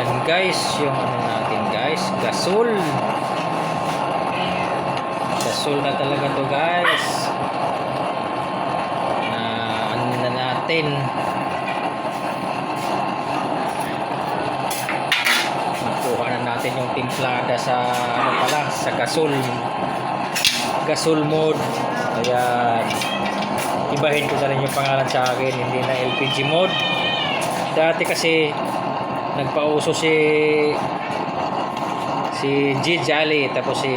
Ayan guys, yung ano natin guys, gasol. Gasol na talaga to guys. Na ano na natin. Nakuha na natin yung timplada sa ano pala, sa gasol. Gasol mode. Ayan. Ibahin ko na rin yung pangalan sa akin, hindi na LPG mode. Dati kasi nagpauso si G Jolly tapos si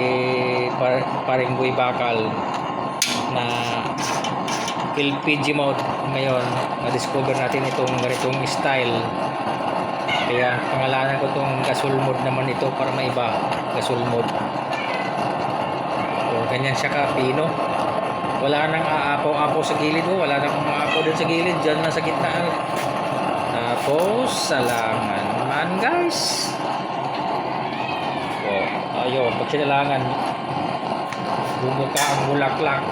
Paring Boy Bakal na LPG mode. Ngayon na-discover natin itong ganitong style, kaya pangalanan ko itong gasol mode naman ito para maiba. Gasol mode, so ganyan siya ka pino. Wala nang aapaw-apaw sa gilid, wala nang aapaw din sa gilid, dyan na sa gitna. Tapos salangan naman guys. So ayun, pag sinalangan bumuka ang bulaklak.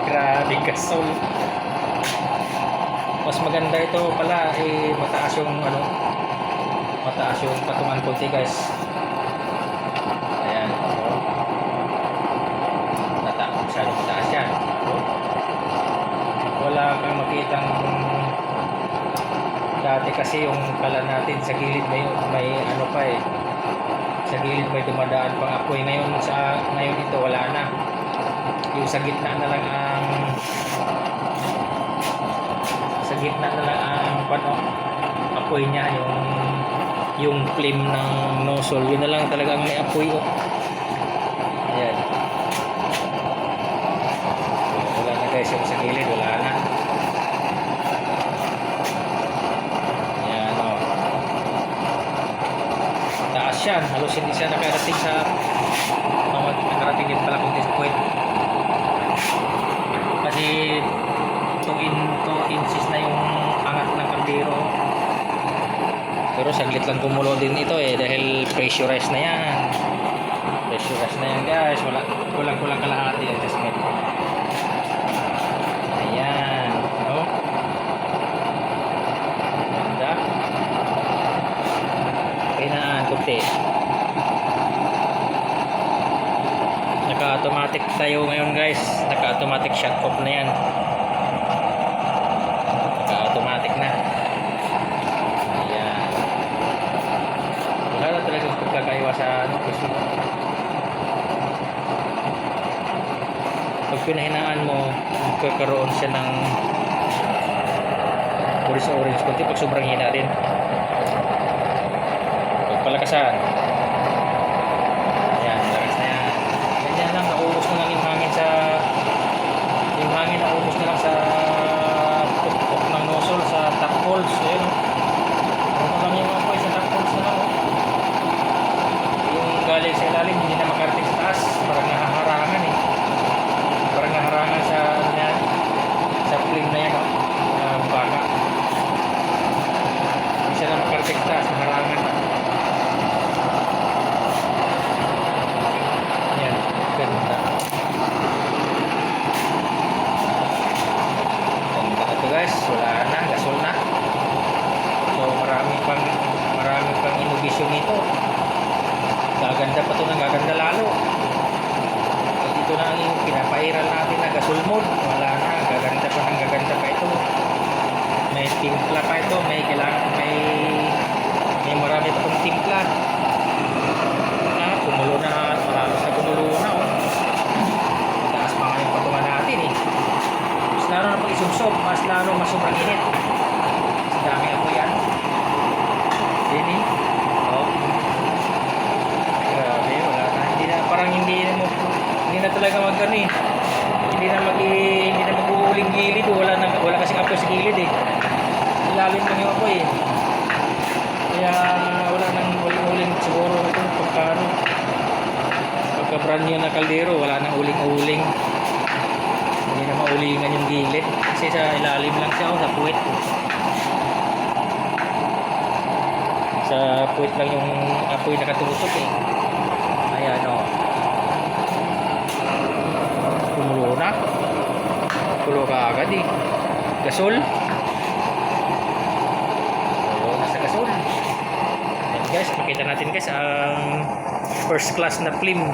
Grabe gasol. Mas maganda ito pala mataas yung ano, mataas yung patungan konti guys. Ayan, masyado mataas yan. Wala kang makitang, dati kasi yung kalan natin sa gilid may ano pa sa gilid may dumadaan pang apoy. Ngayon ito wala na, yung sa gitna na lang ang apoy niya, yung flame ng nozzle, yun na lang talagang may apoy. Ayan, wala na guys yung sa gilid, wala na. Taas yan, halos hindi siya nakarating sa nakarating din pala kundi sa point, kasi 2 inches na yung angat ng kaldero. Pero saglit lang kumulo din ito dahil pressurized na yan. Pressurized na yan guys, kulang kalahati adjustment. Ayan, ganda. Kainaan kunti. Naka-automatic tayo ngayon guys. Naka-automatic shut off na yan. Naka-automatic na. Ayan. Wala na talagang pagkakaiwa sa kasi pag pinahinaan mo, magkakaroon siya ng orange kunti pag sobrang hina din. Palakasan. Ayan, lakas na yan. Ganyan lang, naubos na lang yung hangin naubos na lang sa tuktok ng nozzle, sa top holes. Ayan, ano lang yung apoy sa top holes na lang. Yung galing sa ilalim, hindi na makarating sa taas. Parang nahaharangan parang naharangan sa flame na yan, baka. Hindi siya na makarating sa taas, naharangan. Guys, wala na, gasol na. So marami pang innovation nito. Gaganda pa ito, gaganda lalo. So, dito na ang pinapairal natin na gasol mode. Wala na, gaganda pa ito. May timpla pa ito, may marami pa itong timpla. Kumulo na, halos na kumulo na. Mataas pa nga yung patungan natin lalo na pag isubsob, mas sobrang init. Mas dami ako yan. Dini. Grabe, wala na. Hindi na talaga magano Hindi na mag-uuling gilid. Wala kasing apoy sa gilid Ilalim lang yung apoy Kaya wala nang uling-uling siguro ito pagka brand new na kaldero, wala nang uling-uling. Hindi na maulingan yung gilid kasi sa ilalim lang siya sa puwet. Sa puwet lang yung apoy nakatutok Ayan kumulo na. Kulo ka agad gasol. Nasa gasol. Pakita natin guys ang first class na film